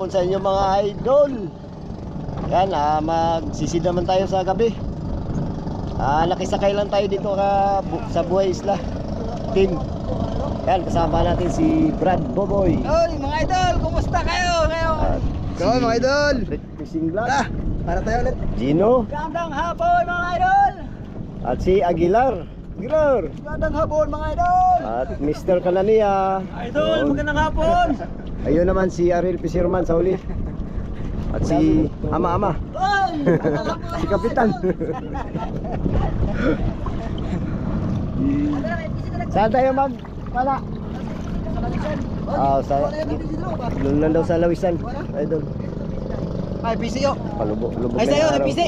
hapon sa inyo mga idol. Yan, magsisid naman tayo sa gabi. Nakisakay lang tayo dito sa Buhay Isla team. Yan, kasama natin si Brad Boboy. Oy mga idol, kumusta kayo ngayon? Si mga idol. Red Fishing Vlog. Para tayo ulit. Gino. Gandang hapon mga idol. At si Aguilar. Gandang hapon mga idol. At Mr. Kanania. Idol, magandang hapon. Ayun naman si Ariel Fisherman sa huli. At si Ama. Oy, magandang hapon. Si Kapitan. Saan tayo wala? Doon lang daw sa Lawisan. Idol. Ay, PC yo. Palubog Ay, na sa'yo, araw. na PC.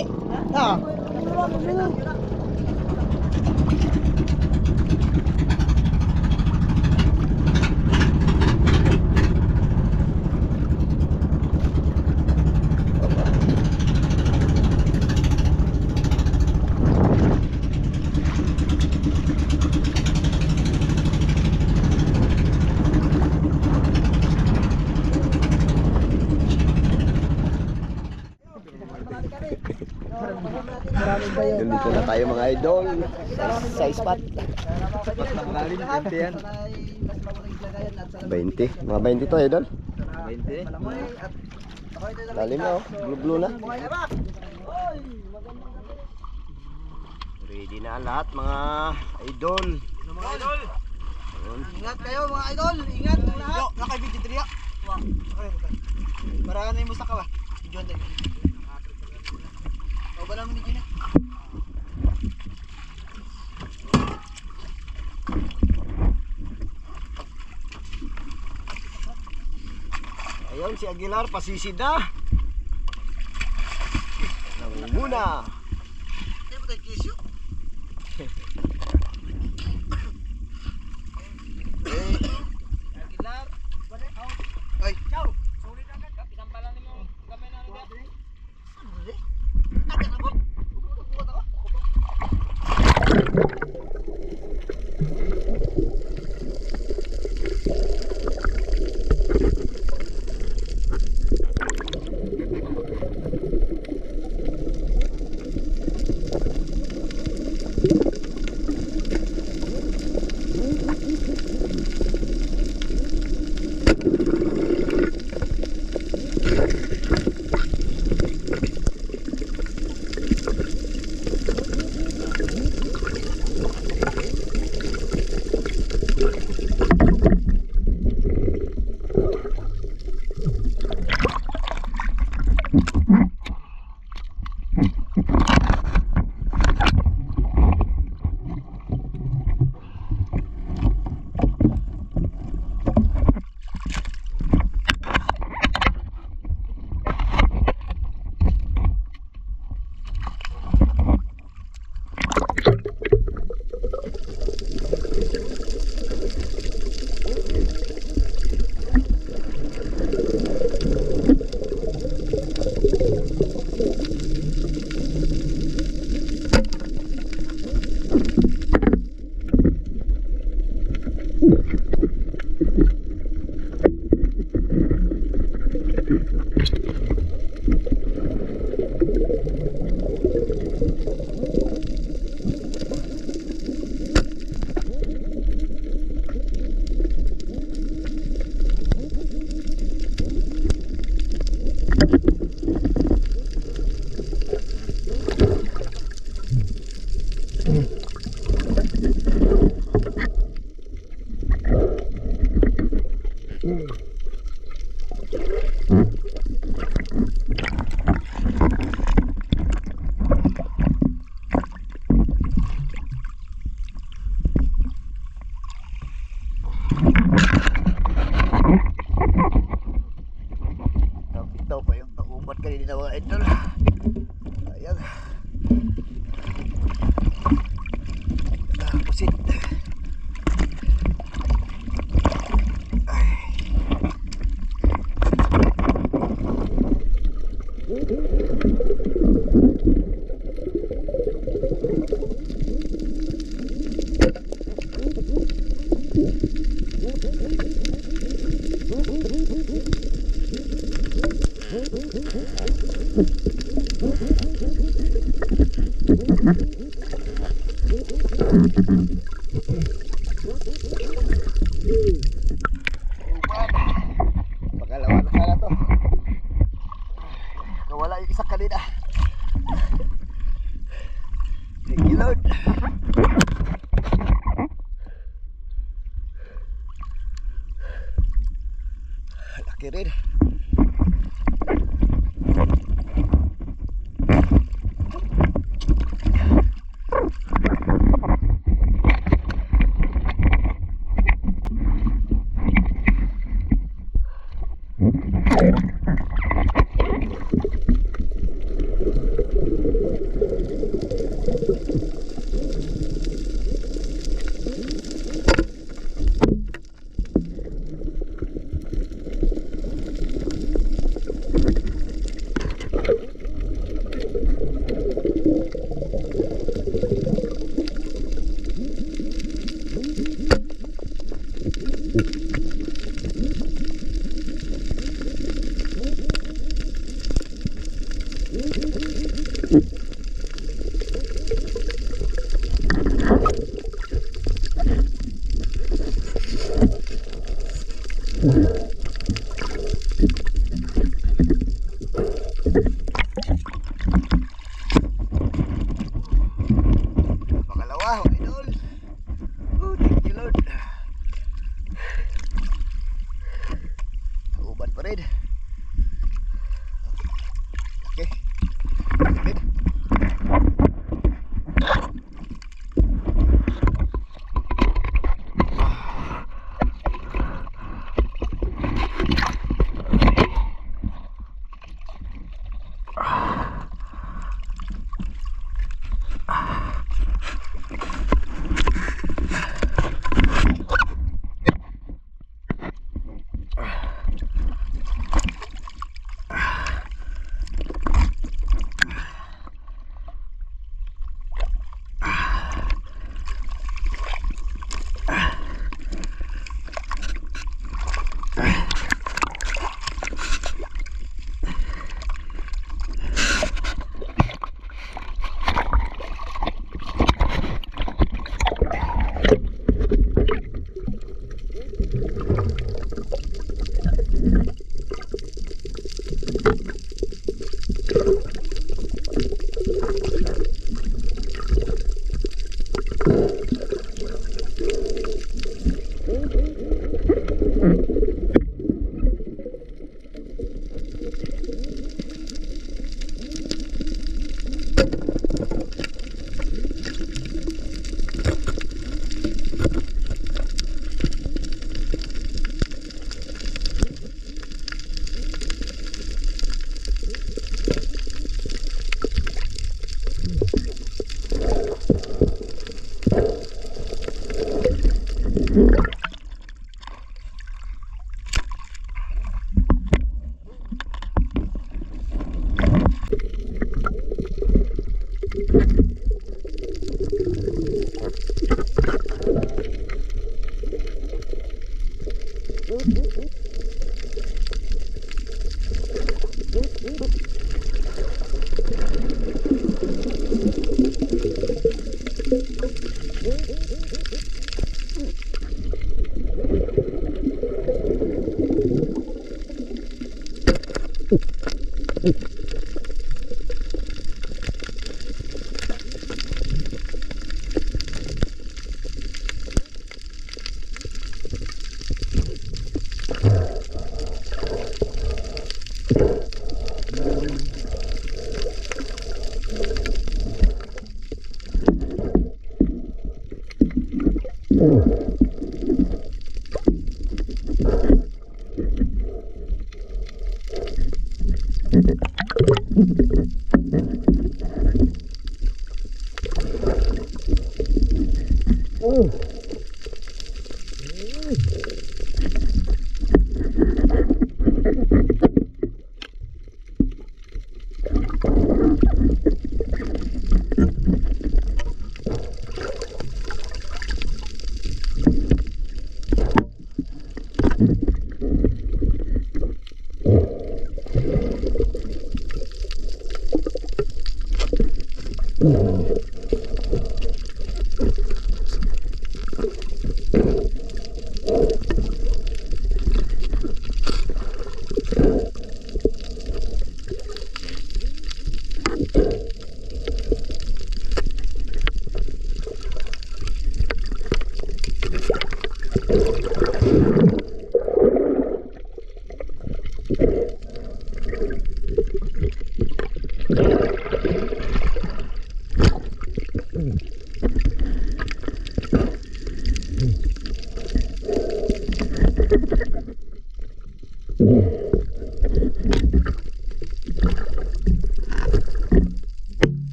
Dito na tayo mga idol sa spot. 20, mga 20 to idol. 20. Lalim na blue na. Ready na lahat mga idol. Ingat kayo mga idol, ingat ng lahat. Yo, nakay-video diriya. Wa. Marami mo sa kawa. Diyon din. O ba naman ni Gina? Ayun si Aguilar pasisid na. Nangunguna. Kaya ba tayo kisyo? Aguilar. Ay, ciao. Sorry na ka. Pisampalan mo gamay na rin. Ano rin? Ada na ba? Buat ako. Bitaw pa yung tagubat kanina mga idol. Ayan. Pusit. Pangalawa na sana to. Nawala yung isang kanina. Thank you, Lord. Laki rin. Pangalawa, idol. Oh, thank you, Lord. Ubat pa rin. Okay. Tipid.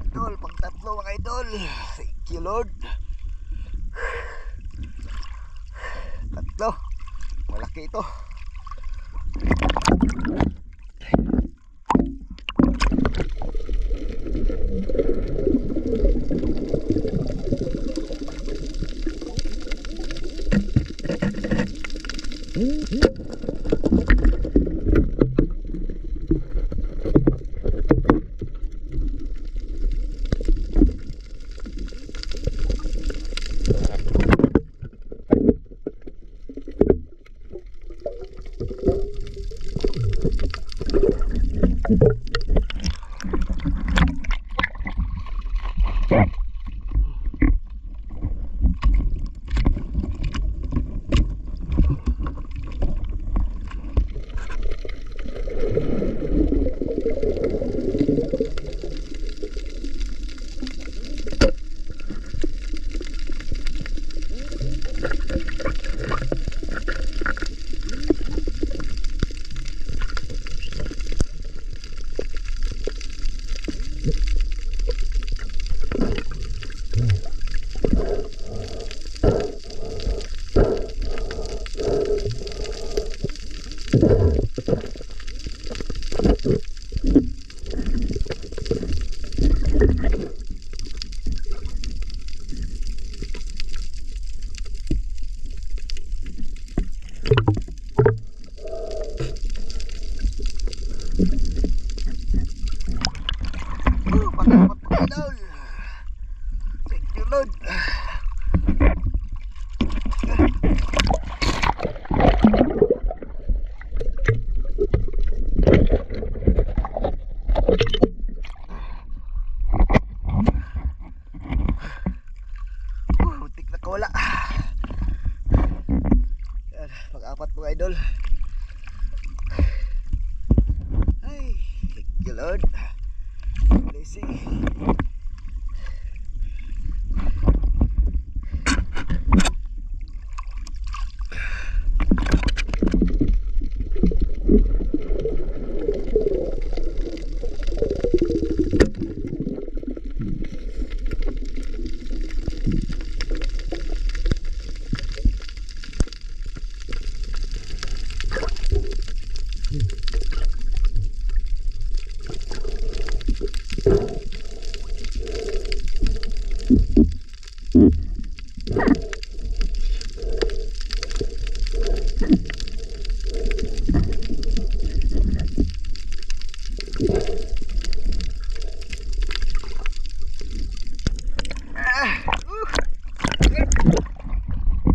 Idol, pang tatlo mga idol. Thank you Lord. Tatlo. Malaki ito. Pagkakot mga idol. Thank you Lord. Butik na kawala. Yan, pag-apat mga idol. Ay, thank you Lord. Blessing.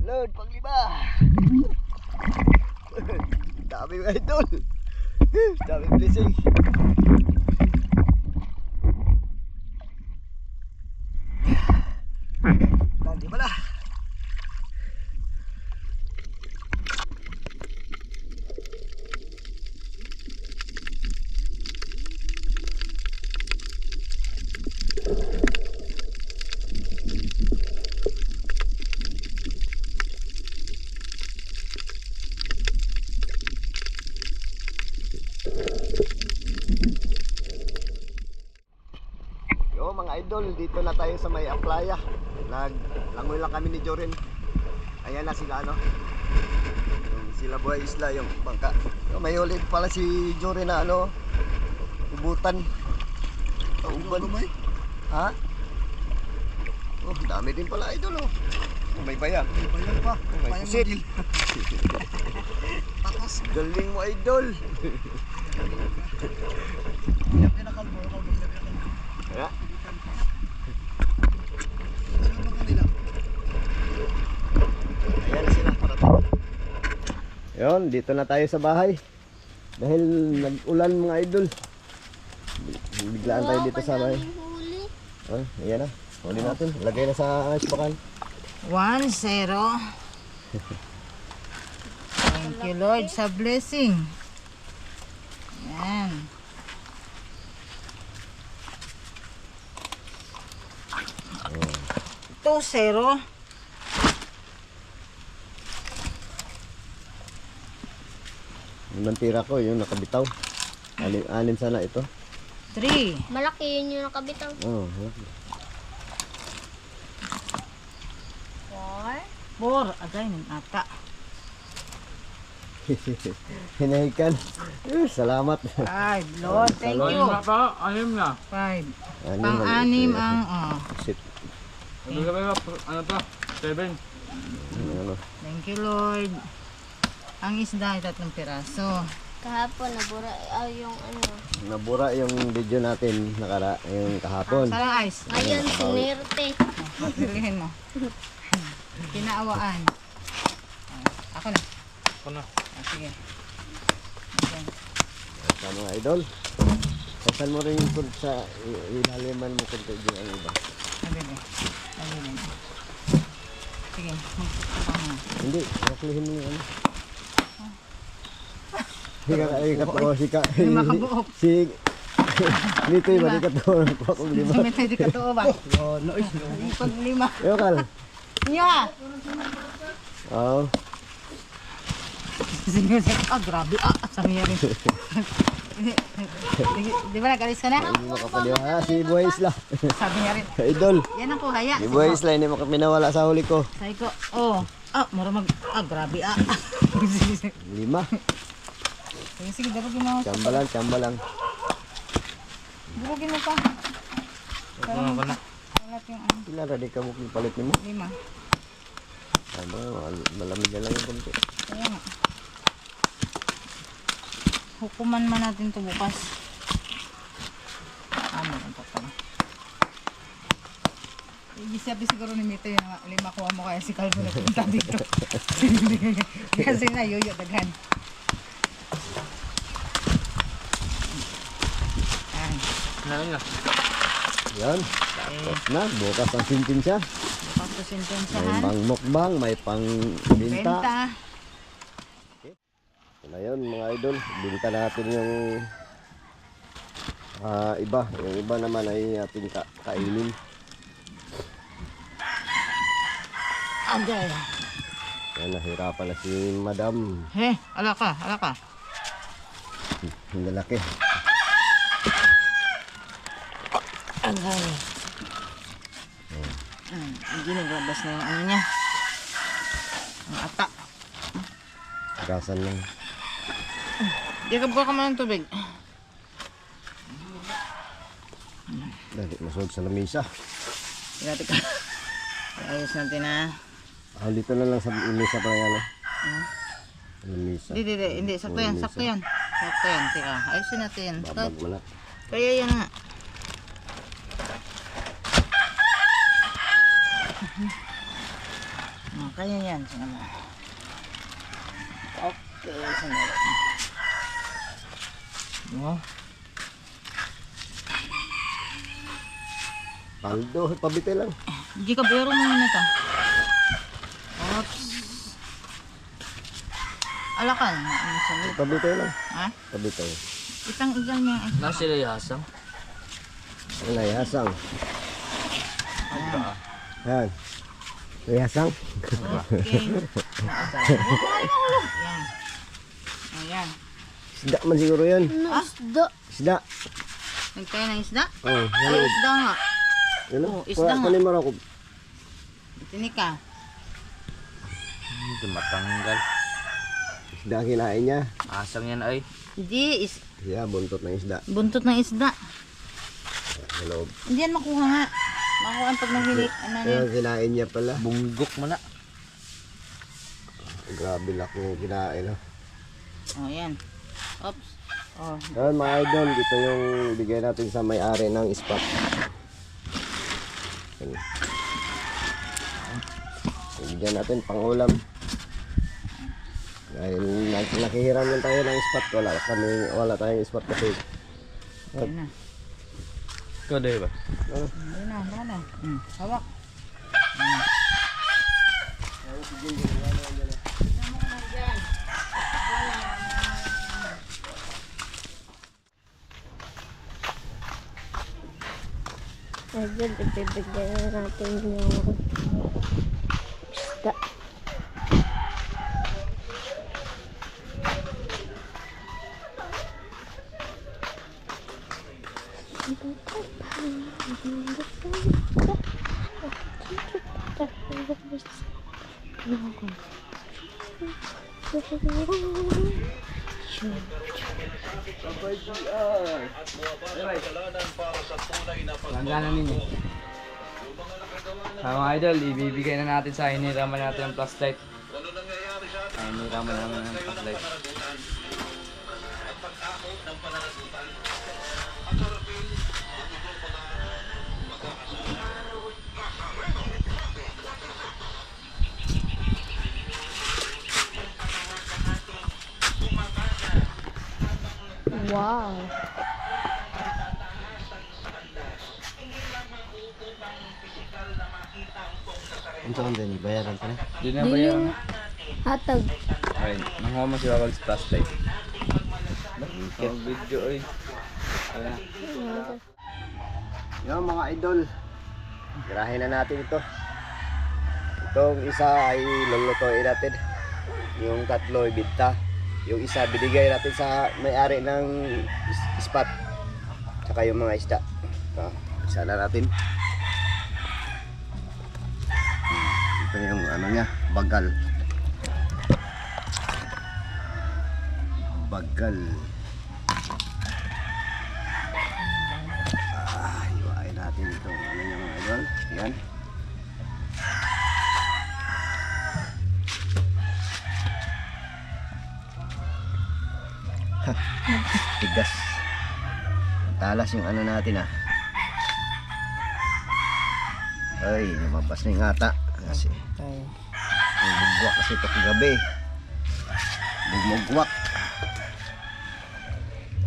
Lord, panglima. Dami mga idol. Dami blessing. Nanti pala. Yo mga idol, dito na tayo sa may playa. Naglangoy lang kami ni Joren. Ayan na sila ano. Yung sila Buhay Isla yung bangka. Yo, may ulit pala si Joren na ano. Ubutan. Uban. Ha? Oh, dami din pala idol oh. May bayang. May bayang pa. May Bayang pusit. model. Patas. Galing mo idol. Pinakalbo. Kaya, Sino ba kanila? ayan na sila parating. Yun, dito na tayo sa bahay. Dahil nag-ulan mga idol. Biglaan tayo dito sa bahay. Oh, ayan na. Huli natin. Lagay na sa ispakan. 1-0. Thank you Lord sa blessing. Yan. Oh. 2-0. Yung tira ko, yung nakabitaw. Anim sana ito. 3. Malaki yun yung nakabitaw. Oh, 4. Agay ng ata. hinahikan. Salamat. 5. Lord, thank you. Anim na. 5. Anim Pang-anim na- ang Sit. Ano pa? 7. Ano? Thank you Lord. Ang isda ay 3 piraso. Kahapon, nabura yung ano. Nabura yung video natin yung kahapon. Sarang ice. Ngayon, sinerte. Pilihin mo. Kinaawaan. Ako na. Ako na. Sige. Sa mga idol. Pasan mo rin yung sa ilaliman mo kung yung ang iba. Nabili. Sige. Magpapang mo. Hindi, waklihin mo yung ano. Lima ka buok. Si Nito yung balik ka to. Kuha kong lima. Sumitay di ka to ba? Oh, noise. Pag 5. Ayaw kal. Nya! Oo. Sige, grabe. Sabi niya rin. Di ba nag-alis ka na? Hindi mo kapaliwa. Si Buhay Isla. Sabi niya rin. Idol. Yan ang kuhaya. Si Buhay Isla, hindi mo pinawala sa huli ko. Sabi ko, mura grabe. Sige, 5. sige, darugin mo. Chamba lang. Darugin mo pa. Ako na. Kalat yung ano, Ilan ready ka mo palit mo? 5. Malamig na lang yung konti. Kaya nga. Hukuman man natin to bukas. Ano pa pala. Sabi siguro ni Mito yun, 5 kuha mo kaya si Calvo na punta dito. Kasi na yoyo daghan. Ay, Ano na? Yan. Tapos na. Bukas ang sintin siya. bukas to May sentensahan. pang mukbang, may pang binta. Benta. Ito na yun mga idol. Binta natin yung iba. Yung iba naman ay ating kainin. Agay. Yan, nahirapan na si Madam. Ala ka. Yung lalaki. Agay. Hindi naglabas na yung ano niya. Ang ata. Gasan lang. Di ka buka ka man ng tubig. Dali, masod sa lamisa. Tingnan ka. Ayos natin na. Dito na lang sa lamisa pa yan. Sa lamisa. Hindi. Sakto yan. Teka, ayusin natin. Babag mo na. Kaya yan nga. Kaya yan. Sige mo. Okay, sunod. Ano? Paldo, pabitay lang. Hindi ka bero mo muna ito. Oops. Alakan. Sunod. Pabitay lang. Ha? Pabitay. Itang igal mo yung Nasa sila yasang? Wala, hasang. Yan. May hasang. Okay. Yan. Ayan. Isda man siguro yun. Nasdo. Isda. Nagtayo ng isda? Oh, Ay, isda nga. Yan Oh, isda nga. Kunin mo ako. Tinik ka. Hindi matanggal. Isda ang kinain niya. Asang yan ay. Hindi, Yeah, buntot ng isda. buntot ng isda. Sa loob. Hindi yan makuha nga. Makuhaan pag nahilik. Ano Kaya yan? kinain niya pala. Bunggok mo na. Grabe laki yung kinain. Oh. Oh, yan. Oops. Oh, Yan mga idol, dito yung bigay natin sa may-ari ng spot. Yan. Bigyan natin pang ulam. Dahil nakihiram lang tayo ng spot, wala tayong spot kasi. yan na. Ikaw dahil ba? Ano? Yan na, yan na. Hawak. Idol, ibibigyan na natin yung isda. Langganan ninyo. Mga idol, ibibigay na natin sa hiniraman natin ang flashlight. Hiniraman naman ang flashlight. Wow. Ang saan din, bayaran ka na. Di na ba yung... Hatag. Ay, nanguha mo si Wakal sa flashlight. Ang video ay. Ayan. Yan mga idol, girahin na natin ito. Itong isa ay lulutuin natin. Yung tatlo ibinta. Yung isa binigay natin sa may-ari ng spot. Tsaka yung mga isda. Ito, isa na natin. Ito yung ano niya, bagal. Bagal. Iwain natin itong ano niya mga idol. Yan. Tigas. Talas yung ano natin ah. Ay, lumabas na yung ata. Kasi, Tayo. bugwak kasi ito kagabi. Bugmugwak.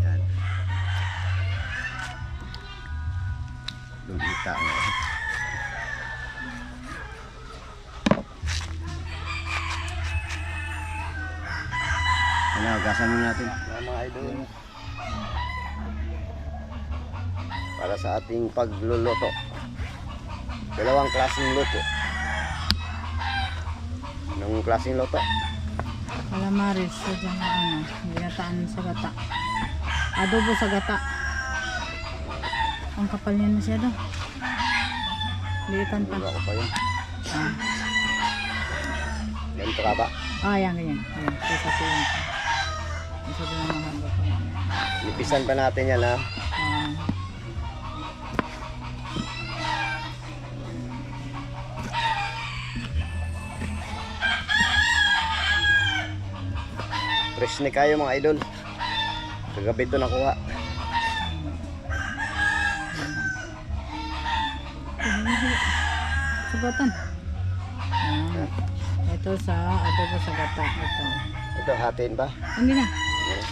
Yan. Lumita nga. Ano, gasan mo natin. Mga idol. Para sa ating pagluluto. Dalawang klaseng luto. Anong klaseng luto? Calamares. So, dyan na ano. Ginataan sa gata. Adobo sa gata. Ang kapal niya masyado. Liitan pa. Wala ko pa yun. Ah, Ganito ka ba? yan, ganyan. Ayan, kaysa sa yun. Masyado na mahaba pa. Nipisan pa natin yan ha. Ah, Fresh ni kayo mga idol. Kagabi ito nakuha. Sabatan. Ah, ito sa adobo sa gata. Ito. Ito hatiin ba? Hindi na.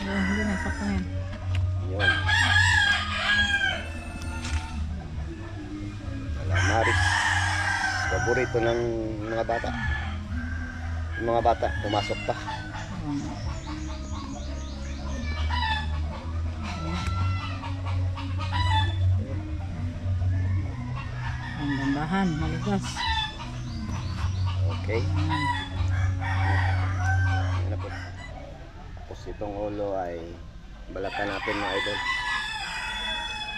Hindi na. Sakto na yan. Yun. Calamares. Paborito ng mga bata. Yung mga bata, pumasok pa. Ang gandahan, maligas. Okay. Yan na po. Tapos itong ulo ay balatan natin mga idol.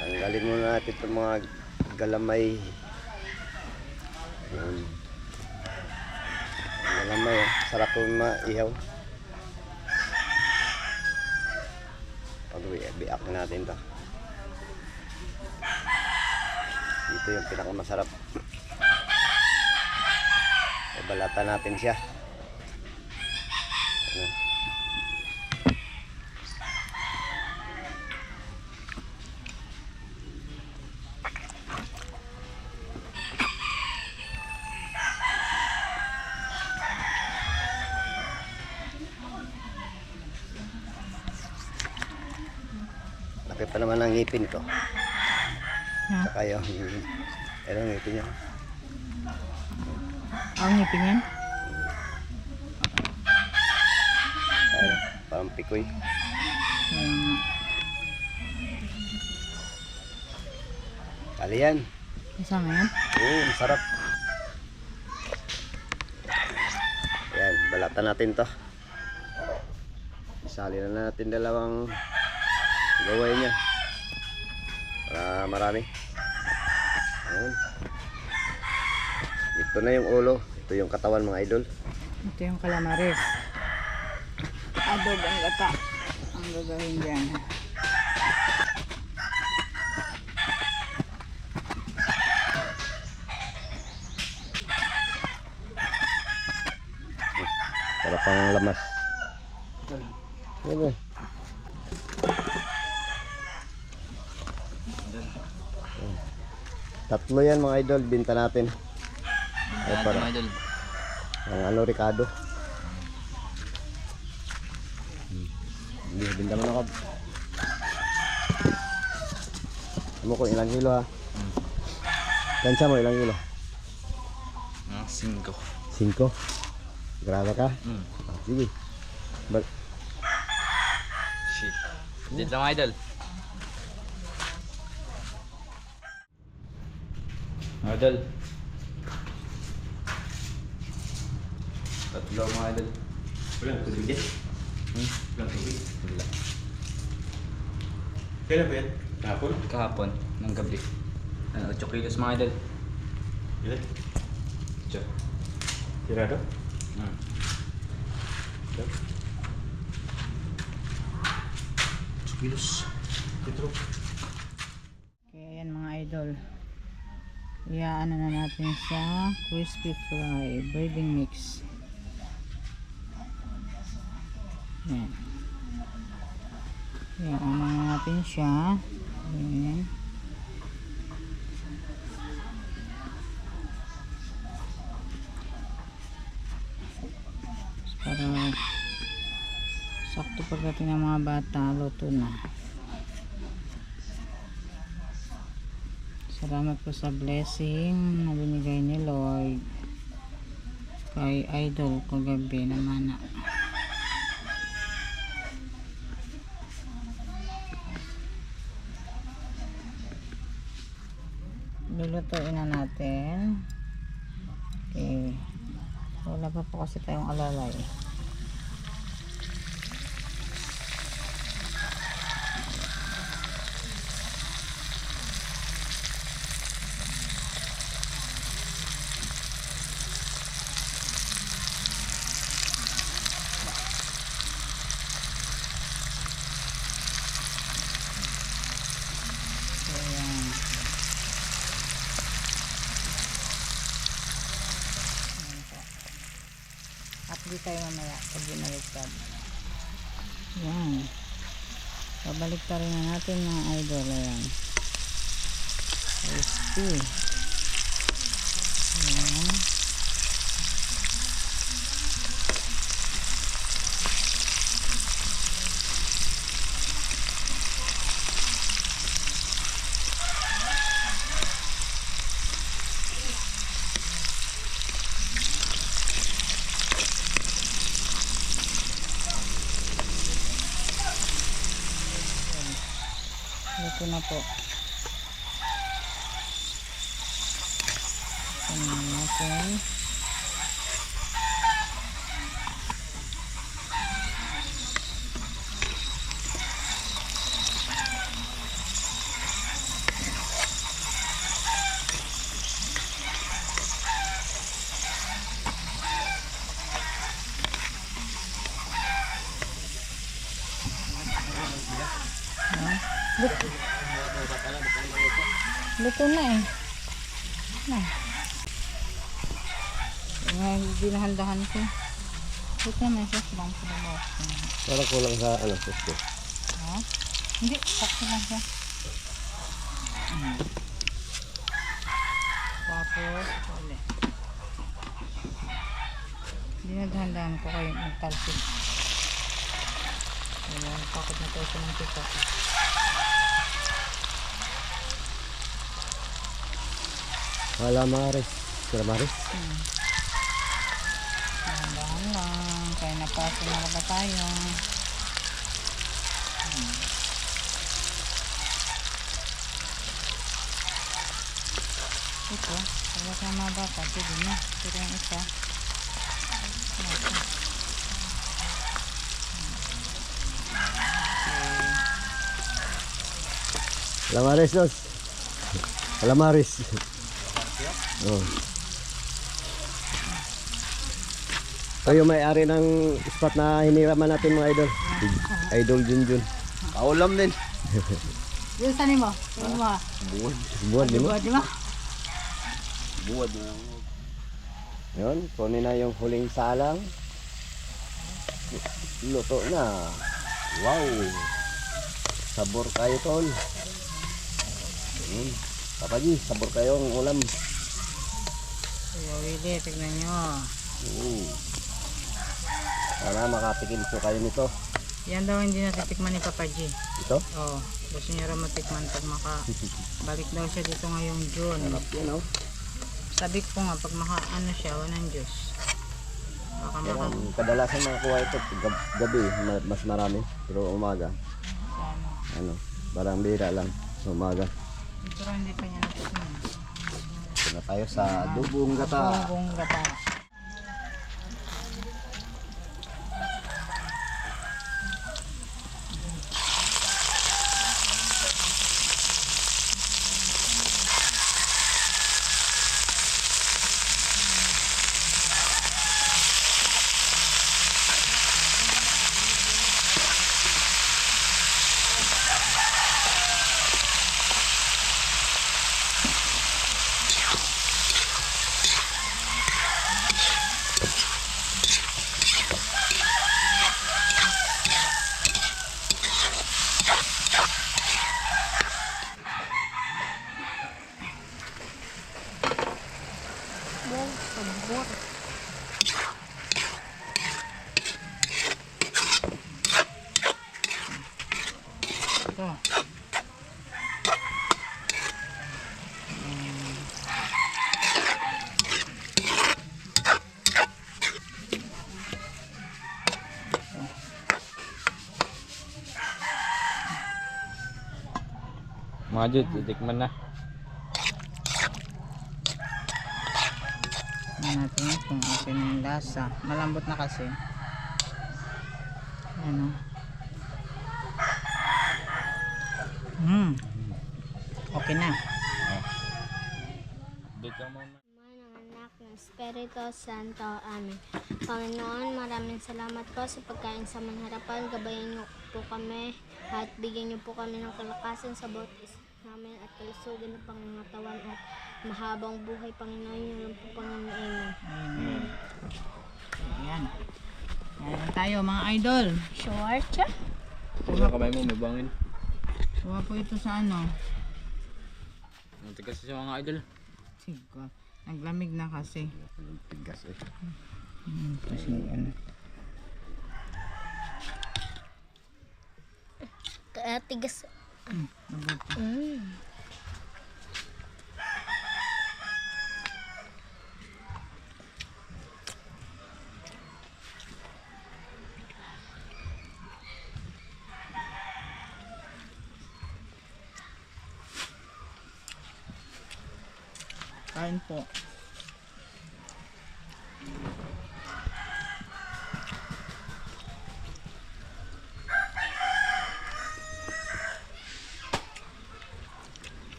Tanggalin muna natin itong mga galamay. Yan. Galamay oh. Sarap po maihaw. Pag-biak natin ito. Ito yung pinakamasarap. Balatan natin siya. Ayan. Laki pa naman ang ngipin ko. Ha? Saka yung ngipin niya. Ang ngipin yan? Ay, parang pikoy. Yung Kali yan. kasama yan? Oo, masarap. Ayan, balatan natin to. Isali na natin dalawang gaway niya. Para marami. Ayan. Ito na yung ulo. Ito yung katawan mga idol. Ito yung calamares. Adob ang gata. Ang gagawin dyan. Para pang lamas. Ayan. Tatlo yan mga idol, binta natin. Ay, para Mga idol. ang ano, Ricardo. Hindi, binta mo na ka. Ano ko, ilang kilo ha? Kansya mo, ilang kilo? 5. 5. Grabe ka? Ah, sige. Shit. Dito lang mga idol. Mga idol. Tatlo mga idol. Walang tubig yan. Walang tubig. Wala. Kailan ba yan? Kahapon? Kahapon ng gabi. 8 kilos mga idol. Ilan? 8. Tirado? Kilos. Petro. Kaya yan mga idol. Iyaano na natin sa crispy fry breading mix. Yan. Iyaano na natin siya. Yan. Para sakto pagdating ng mga bata, luto na. Salamat po sa blessing na binigay ni Lord kay Idol kagabi na mana. Lulutuin na natin. Okay. Wala pa po kasi tayong alalay. Update tayo mamaya pag binaligtad. Yan. Babalik pa rin na natin mga idol. Ayan. Crispy. Ayan. Luto na po. Tingnan natin. Luto na eh. Dinahandahan ko. Ito naman siya. Bang ko mo. Parang kulang sa ano, susto. Ha? Hindi, sakto lang siya. Tapos, ulit. Dinadahan-dahan ko kayo magtalsik. Ayan, pakot na tayo sa mantika. Calamares. Calamares. Dahan-dahan lang. Kaya napaso na ba tayo? Ito, wala sa mga bata. Pwede na. Pero yung isa. Calamares, dos. Calamares. Oh. Kayo may-ari ng spot na hiniraman natin mga idol. Idol Junjun. Kaulam din. Yung saan mo? Yung mo ha? Buwan, di mo? Buwan, di ba? Buwad na. Yun, kunin na yung huling salang. Luto na. Wow! Sabor kayo, tol. Papa G, sabor kayo ang ulam. Kuya Willie, tignan nyo. Sana makatikim po kayo nito. Yan daw hindi natitikman ni Papa G. Ito? Oo. Gusto niya raw matikman pag balik daw siya dito ngayong June. Sarap yan, oh. Sabi ko nga, pag ano siya, walang Diyos. Baka Pero kadalasan makakuha ito gabi, mas marami. Pero umaga, ano, parang bira lang sa umaga. Pero hindi pa niya natikman. Ito na tayo sa adobong gata. Bong gata. Sabor. Ito. Mga Jud, titikman na. Tingnan natin kung okay na yung lasa. Malambot na kasi. Ano? Okay na. Dito muna. Ng anak ng Espiritu Santo. Amen. Panginoon, maraming salamat po sa pagkain sa manharapan. Gabayan niyo po kami at bigyan niyo po kami ng kalakasan sa bawat isa namin at kalusugan ng pangangatawan at mahabang buhay, Panginoon. Niyo lang po, Panginoon. Amen. Amen. Ayan. Ayan tayo mga idol. Sure, siya? Kuha kamay mo, may bangin. Kuha po ito sa ano. Nanti kasi sa mga idol. Sige. Naglamig na kasi. Tigas eh. Kasi ano. Kaya tigas. Mabuti. Kain po.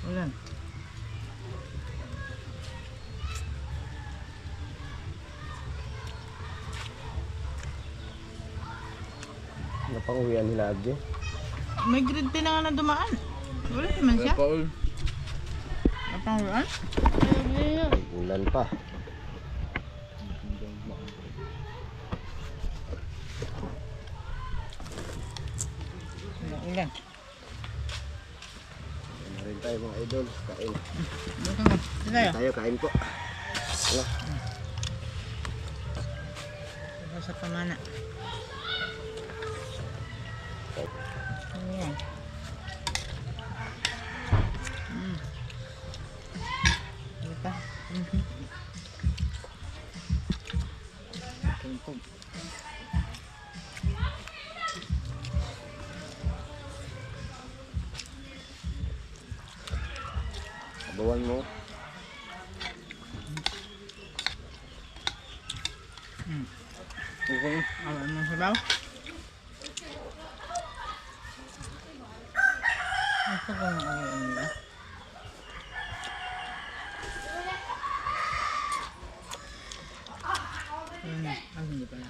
Ulan. pang uwian nila Abdi. May grade 10 na nga na dumaan. Wala naman siya. Paul. Napangulaan? Ulan pa. Ulan. Ano rin tayo mga idol. Kain. Dito mo. Dito tayo. Kain po. Ano? Dito sa pamana. Ayan. Dito. Tungkog. Abawan mo. Okay. Alam mo sabaw? Gusto ko ng ano nila. Hindi pala.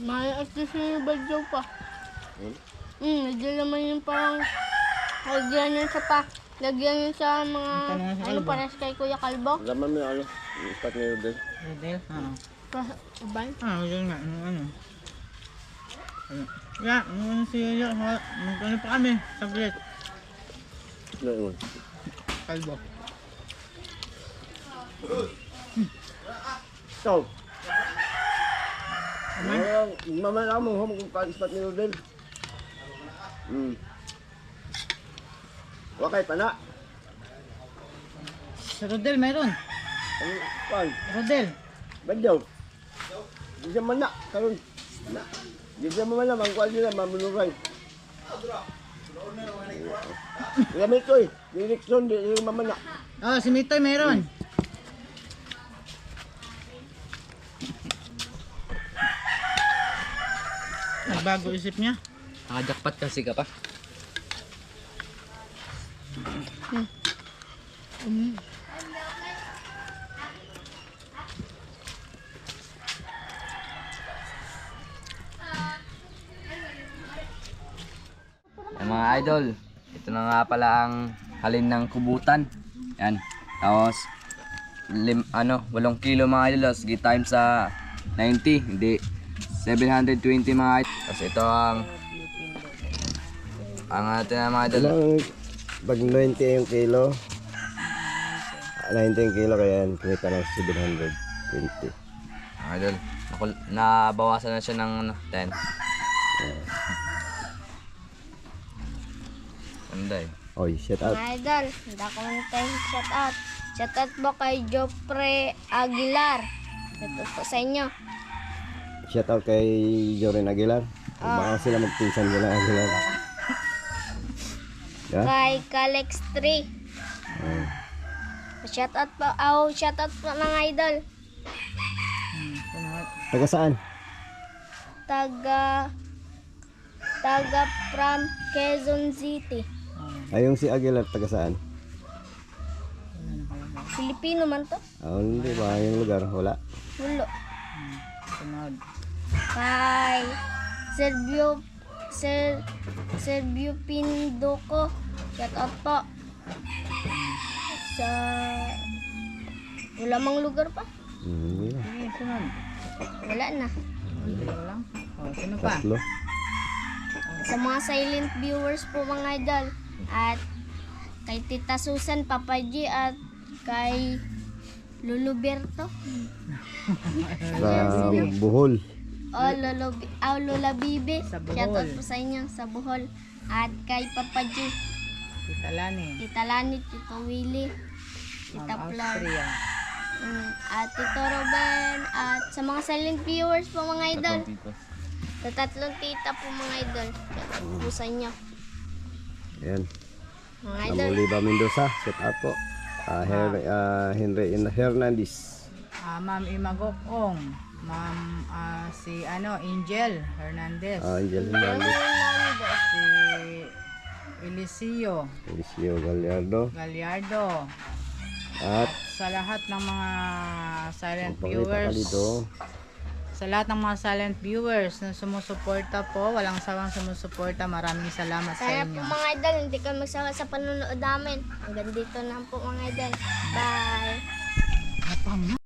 May active yung badyaw pa. Hmm? Lagyan naman yung parang lagyan yun sa pa. Lagyan yun sa mga Tanong sa ano Kalbo. para kay Kuya Kalbo. Laman mo yung ano. Yung spot ni Rodel. Rodel? Oo. Ubay. Yun nga. Ano? Yeah, ano si Yoyo. Ano pa kami? Saglit. Ano yun? Kalbo. So. Mamala mo kung spot ni Rodel. Wakay pa na. Si Rodel mayroon. Ano? Pan? Rodel. Badyaw. Di siya man na. Karoon. Na. Di siya man na. Mangkual nila. Mamunuray. Gamit ko eh. Direksyon. Di siya man na. Oh, si Mitoy mayroon. Nagbago isip niya. Nakajakpat kasi ka pa. Mga idol, ito na nga pala ang halin ng kubutan. Yan. Tapos 8 kilo mga idol, sige times sa 90, hindi 720 mga idol. Tapos ito ang atin na mga idol. Pag 90 yung kilo. 90 yung kilo kaya yan. Kumita ng 720. Mga idol, nabawasan na siya ng 10. Ganda eh. Oy, shout out. Mga idol, hindi ako nantay shout out. Shout out po kay Jopre Aguilar. Ito po sa inyo. Shout out kay Joren Aguilar. Baka sila magpinsan nila Aguilar. Yeah? Kay Kalex 3. Shout out po. Shout out po mga idol. Taga saan? Taga from Quezon City. Ayong si Aguilar, taga saan? Filipino man to. Hindi ba yung lugar? Wala. Hulo. Sunod. Kay Sergio Pindoco. Shout out po. Sa wala mang lugar pa. Hindi na. Sige, sunod. Wala na. Dito lang. Oh, sino pa? Tatlo. Sa mga silent viewers po mga idol. At kay Tita Susan, Papa G at kay Lolo Berto. Sa Bohol. Lola Bibi. Sa Bohol. Shout out po sa inyo sa Bohol. At kay Papa G, Tita Lani. Tita Lani, Tito Willie, Tita Ma'am Flor, Austria. at Tito Ruben, at sa mga silent viewers po mga idol. Sa tatlong tita po mga idol. Shout out po sa inyo. Ayan. Mga idol. Amuliba Mendoza. Shout out po. Henry Hernandez. Ma'am Imagokong. Ma'am si Angel Hernandez. Angel Hernandez. Si Eliseo Eliseo Gallardo. Gallardo. At Sa lahat ng mga silent magpakita ka viewers dito. Sa lahat ng mga silent viewers na sumusuporta po, walang sawang sumusuporta, maraming salamat sa Sana po inyo. mga idol, hindi kayo magsawa sa panonood namin. Hanggang dito na po mga idol. Bye!